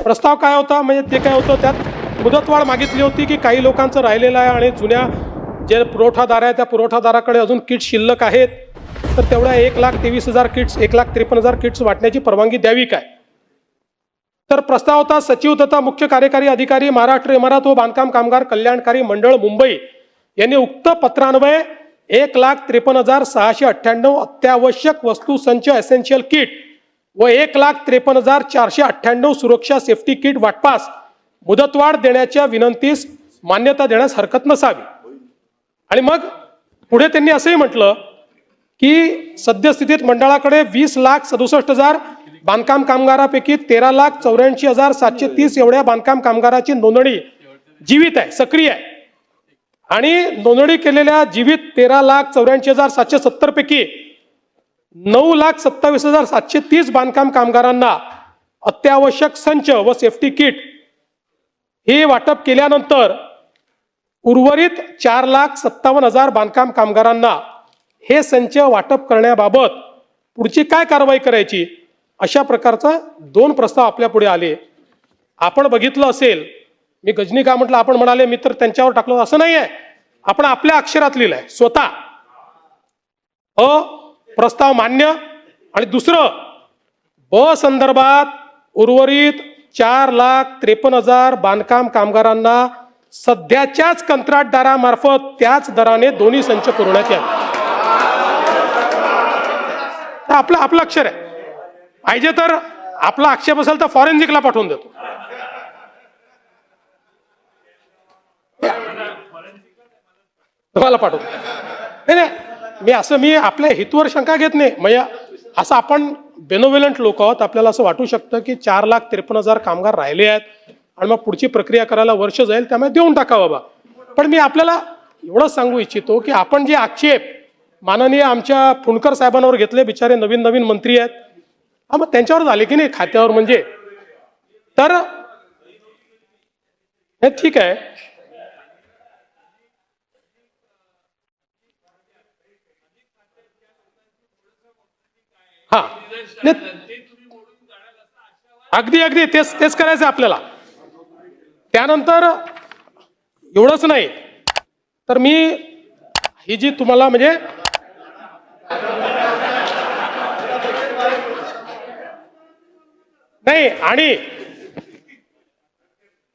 प्रस्ताव काय होता म्हणजे ते काय होतं त्यात मुदतवाढ मागितली होती की काही लोकांचं राहिलेलं आहे आणि जुन्या जे पुरवठादार आहे त्या पुरवठादाराकडे अजून किट्स शिल्लक आहेत तर तेवढ्या 1,23,000 किट्स 1,53,000 किट्स वाटण्याची परवानगी द्यावी काय. तर प्रस्ताव होता सचिव तथा मुख्य कार्यकारी अधिकारी महाराष्ट्र इमारत व बांधकाम कामगार कल्याणकारी मंडळ मुंबई यांनी उक्त पत्रान्वये 1,53,698 अत्यावश्यक वस्तू संच एसेन्शियल किट व 1,53,498 सुरक्षा सेफ्टी किट वाटपास मुदतवाढ देण्याच्या विनंतीस मान्यता देण्यास हरकत नसावी. आणि मग पुढे त्यांनी असंही म्हटलं की सद्यस्थितीत मंडळाकडे 20,67,000 बांधकाम कामगारापैकी 13,84,730 एवढ्या बांधकाम कामगाराची नोंदणी जीवित आहे, सक्रिय आहे. आणि नोंदणी केलेल्या जीवित 13,84,770 पैकी 9,27,730 बांधकाम कामगारांना अत्यावश्यक संच व सेफ्टी किट हे वाटप केल्यानंतर उर्वरित 4,57,000 बांधकाम कामगारांना हे संच वाटप करण्याबाबत पुढची काय कारवाई करायची अशा प्रकारचा 2 प्रस्ताव आपल्या पुढे आले. आपण बघितलं असेल, मी गजनी का म्हटलं, आपण म्हणाले मी तर त्यांच्यावर टाकलं, असं नाही आहे. आपण आपल्या अक्षरात लिहिलंय स्वतः. प्रस्ताव मान्य. आणि दुसरं, ब संदर्भात उर्वरित 4,53,000 बांधकाम कामगारांना सध्याच्याच कंत्राटदारामार्फत त्याच दराने दोन्ही संच पुरवण्यात यावे. आपलं अक्षर आहे. पाहिजे तर आपला आक्षेप असेल तर फॉरेन्सिकला पाठवून देतो. तुम्हाला पाठवतो. नाही, मी आपल्या हितवर शंका घेत नाही. म्हणजे असं आपण बेनोव्हेलंट लोक आहोत, आपल्याला असं वाटू शकतं की 4,53,000 कामगार राहिले आहेत आणि मग पुढची प्रक्रिया करायला वर्ष जाईल, त्यामुळे देऊन टाका बाबा. पण मी आपल्याला एवढं सांगू इच्छितो की आपण जे आक्षेप माननीय आमच्या फुंडकर साहेबांवर घेतले, बिचारे नवीन मंत्री आहेत, मग त्यांच्यावर झाले की नाही खात्यावर, म्हणजे तर हे ठीक आहे. हा, अगदी तेच करायचं आपल्याला. त्यानंतर एवढंच नाही तर मी ही जी तुम्हाला म्हणजे नाही, आणि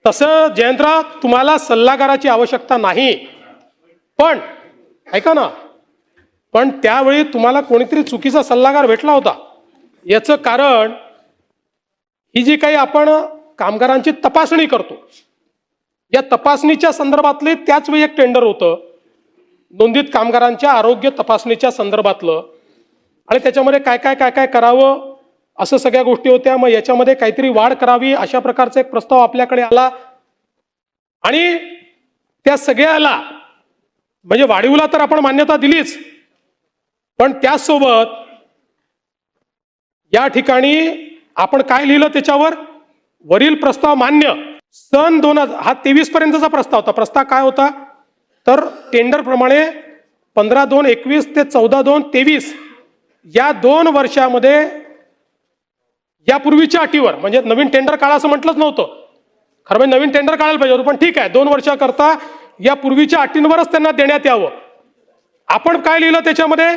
तसं जयंतराव तुम्हाला सल्लागाराची आवश्यकता नाही, पण ऐका ना, पण त्यावेळी तुम्हाला कोणीतरी चुकीचा सल्लागार भेटला होता. याचं कारण ही जी काही आपण कामगारांची तपासणी करतो, या तपासणीच्या संदर्भातले त्याच वेळी एक टेंडर होतं नोंदित कामगारांच्या आरोग्य तपासणीच्या संदर्भातलं, आणि त्याच्यामध्ये काय करावं असं सगळ्या गोष्टी होत्या. मग याच्यामध्ये काहीतरी वाढ करावी अशा प्रकारचा एक प्रस्ताव आपल्याकडे आला आणि त्या सगळ्याला म्हणजे वाढीवला तर आपण मान्यता दिलीच, पण त्याचसोबत या ठिकाणी आपण काय लिहिलं त्याच्यावर, वरील प्रस्ताव मान्य. सन 2000 हा 23 पर्यंतचा प्रस्ताव होता. प्रस्ताव काय होता तर टेंडर प्रमाणे 15/2/21 ते 14/2/23 या 2 वर्षामध्ये यापूर्वीच्या अटीवर, म्हणजे नवीन टेंडर काढा असं म्हटलंच नव्हतं, खरं म्हणजे नवीन टेंडर काढायला पाहिजे होतं, पण ठीक आहे 2 वर्षाकरता या पूर्वीच्या अटींवरच त्यांना देण्यात यावं. आपण काय लिहिलं त्याच्यामध्ये,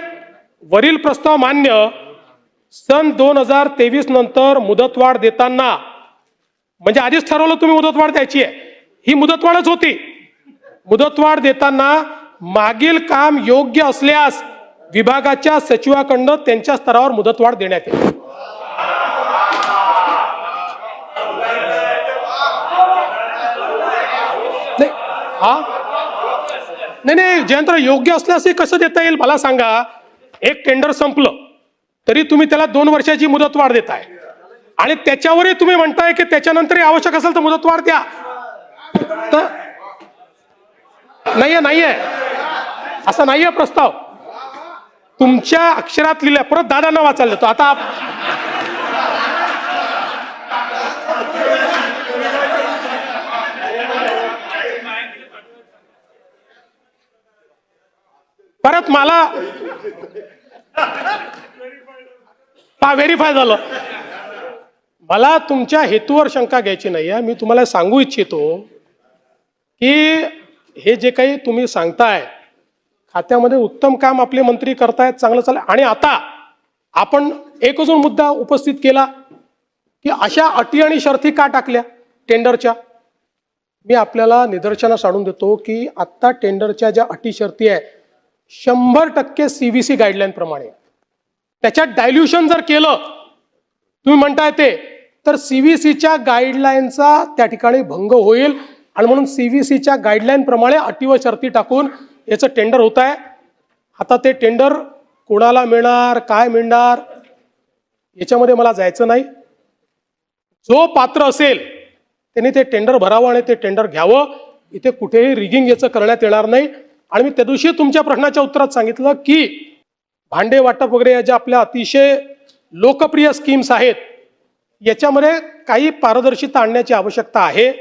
वरील प्रस्ताव मान्य. सन 2023 नंतर मुदतवाढ देताना, म्हणजे आधीच ठरवलं तुम्ही मुदतवाढ द्यायची आहे, ही मुदतवाढच होती. मुदतवाढ देताना मागील काम योग्य असल्यास विभागाच्या सचिवाकडनं त्यांच्या स्तरावर मुदतवाढ देण्यात येईल. नाही जयंत, योग्य असल्यास कसं देता येईल मला सांगा. एक टेंडर संपलं तरी तुम्ही त्याला 2 वर्षाची मुदतवाढ देताय आणि त्याच्यावरही तुम्ही म्हणताय की त्याच्यानंतरही आवश्यक असेल तर मुदतवाढ द्या. तर नाहीये असा नाहीये प्रस्ताव, तुमच्या अक्षरात लिहिल्या. परत दादांना वाचायला देतो आता. परत मला व्हेरीफाय झालं. मला तुमच्या हेतूवर शंका घ्यायची नाही आहे. मी तुम्हाला सांगू इच्छितो की हे जे काही तुम्ही सांगताय, खात्यामध्ये उत्तम काम आपले मंत्री करतायत, चांगलं चाललंय. आणि आता आपण एक अजून मुद्दा उपस्थित केला की अशा अटी आणि शर्ती का टाकल्या टेंडरच्या. मी आपल्याला निदर्शनास आणून देतो की आत्ता टेंडरच्या ज्या अटी शर्ती आहे 100% CVC गाईडलाईन प्रमाणे. त्याच्यात डायल्युशन जर केलं तुम्ही म्हणताय ते, तर CVCच्या गाईडलाईनचा त्या ठिकाणी भंग होईल. आणि म्हणून CVCच्या गाईडलाईन प्रमाणे अटी व शर्ती टाकून याचं टेंडर होत आहे. आता ते टेंडर कोणाला मिळणार, काय मिळणार, याच्यामध्ये मला जायचं नाही. जो पात्र असेल त्यांनी ते टेंडर भरावं आणि ते टेंडर घ्यावं. इथे कुठेही रिगिंग याचं करण्यात येणार नाही. आणि मी त्या दिवशी तुमच्या प्रश्नाच्या उत्तरात सांगितलं की भांडे वाटप वगैरे या ज्या आपल्या अतिशय लोकप्रिय स्कीम्स आहेत याच्यामध्ये काही पारदर्शिता आणण्याची आवश्यकता आहे.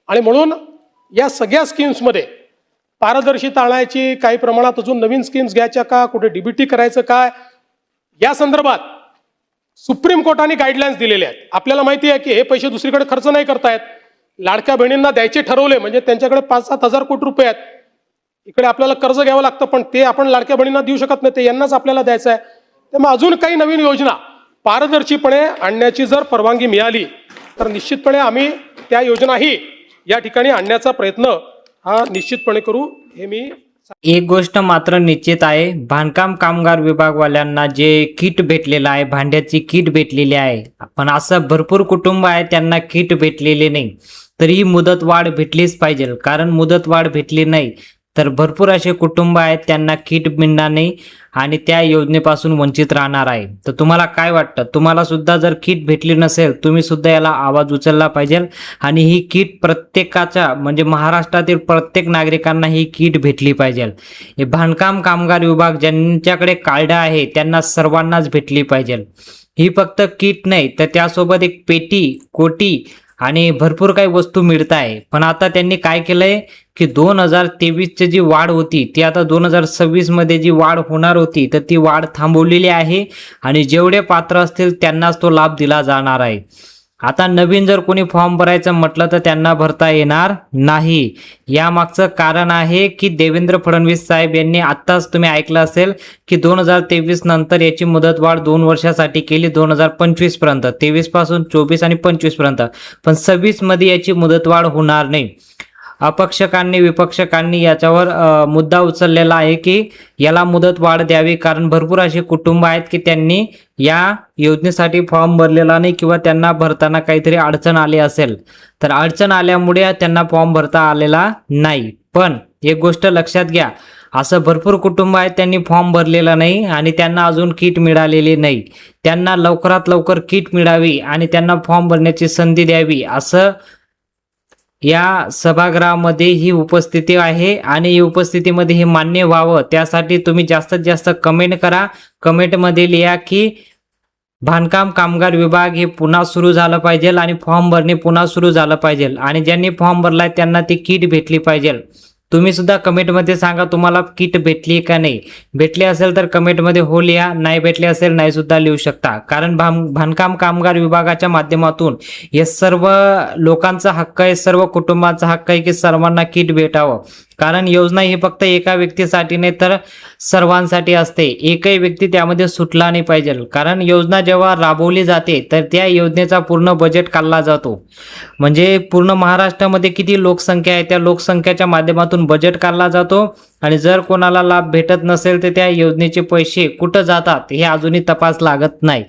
आणि म्हणून या सगळ्या स्कीम्समध्ये पारदर्शिता आणायची, काही प्रमाणात अजून नवीन स्कीम्स घ्यायच्या का, कुठे DBT करायचं काय, या संदर्भात सुप्रीम कोर्टाने गाईडलाईन्स दिलेले आहेत. आपल्याला माहिती आहे की हे पैसे दुसरीकडे खर्च नाही करतायत. लाडक्या बहिणींना द्यायचे ठरवले म्हणजे त्यांच्याकडे 5-7 हजार कोटी रुपये आहेत. इकडे आपल्याला कर्ज घ्यावं लागतं, पण ते आपण लाडक्या बहिणींना देऊ शकत नाही, ते यांनाच आपल्याला द्यायचं आहे. त्यामुळे अजून काही नवीन योजना पारदर्शीपणे आणण्याची जर परवानगी मिळाली तर निश्चितपणे आम्ही त्या योजनाही या ठिकाणी आणण्याचा प्रयत्न हा निश्चितपणे करू. हे मी एक गोष्ट मात्र निश्चित आहे, बांधकाम कामगार विभागवाल्यांना जे किट भेटलेलं आहे, भांड्याची किट भेटलेली आहे, पण असं भरपूर कुटुंब आहे त्यांना किट भेटलेले नाही. तरी मुदतवाढ भेटलीच पाहिजे, कारण मुदतवाढ भेटली नाही तर भरपूर असे कुटुंब आहेत त्यांना किट मिळणार नाही आणि त्या योजनेपासून वंचित राहणार आहे. तर तुम्हाला काय वाटतं, तुम्हाला सुद्धा जर किट भेटली नसेल तुम्ही सुद्धा याला आवाज उचलला पाहिजे आणि ही किट प्रत्येकाच्या म्हणजे महाराष्ट्रातील प्रत्येक नागरिकांना ही किट भेटली पाहिजे. हे बांधकाम कामगार विभाग ज्यांच्याकडे कार्ड आहे त्यांना सर्वांनाच भेटली पाहिजे. ही फक्त किट नाही तर त्यासोबत एक पेटी, कोटी आणि भरपूर काही वस्तू मिळत आहे. पण आता त्यांनी काय केलंय की 2023ची जी वाढ होती ती आता 2026 मध्ये जी वाढ होणार होती तर ती वाढ थांबवलेली आहे आणि जेवढे पात्र असतील त्यांनाच तो लाभ दिला जाणार आहे. आता नवीन जर कोणी फॉर्म भरायचं म्हटलं तर त्यांना भरता येणार नाही. यामागचं कारण आहे की देवेंद्र फडणवीस साहेब यांनी आत्ताच तुम्ही ऐकलं असेल की 2023 नंतर याची मुदतवाढ 2 वर्षासाठी केली 2025 पर्यंत, 23 पासून 24 आणि 25 पर्यंत. पण 26 मध्ये याची मुदतवाढ होणार नाही. अपक्षकांनी विपक्षकांनी याच्यावर मुद्दा उचललेला आहे की याला मुदत वाढ द्यावी, कारण भरपूर असे कुटुंब आहेत की त्यांनी या योजनेसाठी फॉर्म भरलेला नाही किंवा त्यांना भरताना काहीतरी अडचण आली असेल तर अडचण आल्यामुळे त्यांना फॉर्म भरता आलेला नाही. पण एक गोष्ट लक्षात घ्या, असं भरपूर कुटुंब आहेत त्यांनी फॉर्म भरलेला नाही आणि त्यांना अजून किट मिळालेली नाही. त्यांना लवकरात लवकर किट मिळावी आणि त्यांना फॉर्म भरण्याची संधी द्यावी असं या सभागृहामध्ये ही उपस्थिती आहे आणि ही उपस्थितीमध्ये हे मान्य व्हावं त्यासाठी तुम्ही जास्तीत जास्त कमेंट करा. कमेंटमध्ये लिहा की बांधकाम कामगार विभाग हे पुन्हा सुरू झालं पाहिजे आणि फॉर्म भरणे पुन्हा सुरू झालं पाहिजे आणि ज्यांनी फॉर्म भरलाय त्यांना ती किट भेटली पाहिजे. तुम्ही सुद्धा कमेंटमध्ये सांगा तुम्हाला किट भेटली का नाही. भेटली असेल तर कमेंटमध्ये हो लिहा, नाही भेटली असेल नाही सुद्धा लिहू शकता. कारण बांधकाम कामगार विभागाच्या माध्यमातून हे सर्व लोकांचा हक्क आहे, सर्व कुटुंबांचा हक्क आहे की सर्वांना किट भेटावं. कारण योजना ही फक्त एका व्यक्तीसाठी नाही तर सर्वांसाठी असते. एकही व्यक्ती त्यामध्ये सुटला नाही पाहिजे. कारण योजना जेव्हा राबवली जाते तर त्या योजनेचा पूर्ण बजेट काढला जातो. म्हणजे पूर्ण महाराष्ट्रामध्ये किती लोकसंख्या आहे त्या लोकसंख्येच्या माध्यमातून बजेट काढला जातो आणि जर कोणाला लाभ भेटत नसेल तर त्या योजनेचे पैसे कुठं जातात हे अजूनही तपास लागत नाही.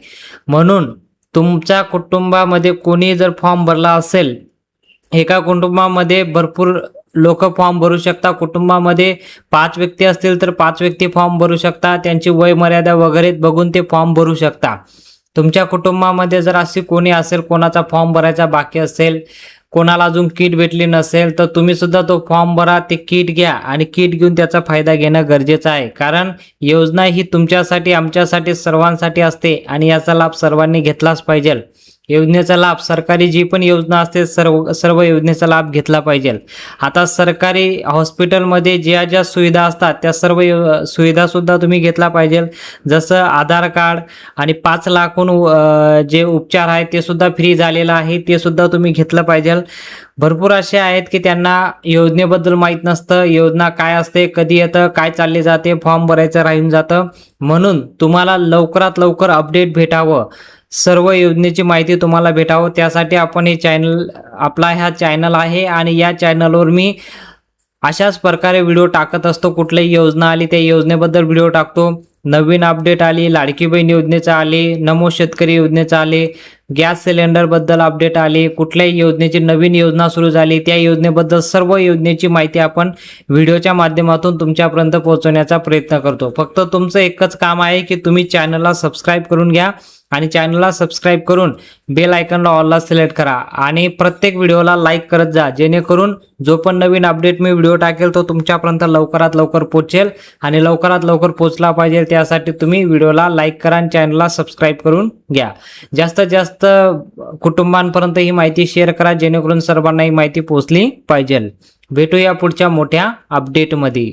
म्हणून तुमच्या कुटुंबामध्ये कोणी जर फॉर्म भरला असेल, एका कुटुंबामध्ये भरपूर लोक फॉर्म भरू शकता. कुटुंबामध्ये 5 व्यक्ती असतील तर 5 व्यक्ती फॉर्म भरू शकता. त्यांची वय मर्यादा वगैरे बघून ते फॉर्म भरू शकता. तुमच्या कुटुंबामध्ये जर अशी कोणी असेल कोणाचा फॉर्म भरायचा बाकी असेल, कोणाला अजून किट भेटली नसेल तर तुम्ही सुद्धा तो फॉर्म भरा, ते किट घ्या आणि किट घेऊन त्याचा फायदा घेणं गरजेचं आहे. कारण योजना ही तुमच्यासाठी आमच्यासाठी सर्वांसाठी असते आणि याचा लाभ सर्वांनी घेतलाच पाहिजे. योजनेचा लाभ, सरकारी जी पण योजना असते सर्व सर्व योजनेचा लाभ घेतला पाहिजे. आता सरकारी हॉस्पिटलमध्ये ज्या ज्या सुविधा असतात त्या सर्व सुविधा सुद्धा तुम्ही घेतला पाहिजे. जसं आधार कार्ड आणि 5 लाखहून जे उपचार आहेत ते सुद्धा फ्री झालेलं आहे, ते सुद्धा तुम्ही घेतलं पाहिजे. भरपूर असे आहेत की त्यांना योजनेबद्दल माहीत नसतं, योजना काय असते, कधी येतं, काय चालले जाते, फॉर्म भरायचं राहून जातं. म्हणून तुम्हाला लवकरात लवकर अपडेट भेटावं, सर्व योजनेची माहिती तुम्हाला भेटावं, त्यासाठी आपण हे चॅनल, आपला हा चॅनल आहे आणि या चॅनलवर मी अशाच प्रकारे व्हिडिओ टाकत असतो. कुठलीही योजना आली त्या योजनेबद्दल व्हिडिओ टाकतो. नवीन अपडेट आली, लाडकी बहीण योजनेचं आले, नमो शेतकरी योजनेचं आले, गॅस सिलेंडरबद्दल अपडेट आले, कुठल्याही योजनेची नवीन योजना सुरू झाली त्या योजनेबद्दल सर्व योजनेची माहिती आपण व्हिडिओच्या माध्यमातून तुमच्यापर्यंत पोहोचवण्याचा प्रयत्न करतो. फक्त तुमचं एकच काम आहे की तुम्ही चॅनलला सबस्क्राईब करून घ्या आणि चॅनलला सबस्क्राईब करून बेल आयकॉनला ऑलला सिलेक्ट करा आणि प्रत्येक व्हिडिओला लाईक करत जा, जेणेकरून जो पण नवीन अपडेट मी व्हिडिओ टाकेल तो तुमच्यापर्यंत लवकरात लवकर पोहोचेल आणि लवकरात लवकर पोहोचला पाहिजे त्यासाठी तुम्ही व्हिडिओला लाईक करा आणि चॅनलला सबस्क्राईब करून घ्या. जास्तीत जास्त कुटुंबांपर्यंत ही माहिती शेअर करा, जेणेकरून सर्वांना ही माहिती पोहोचली पाहिजे. भेटूया पुढच्या मोठ्या अपडेटमध्ये.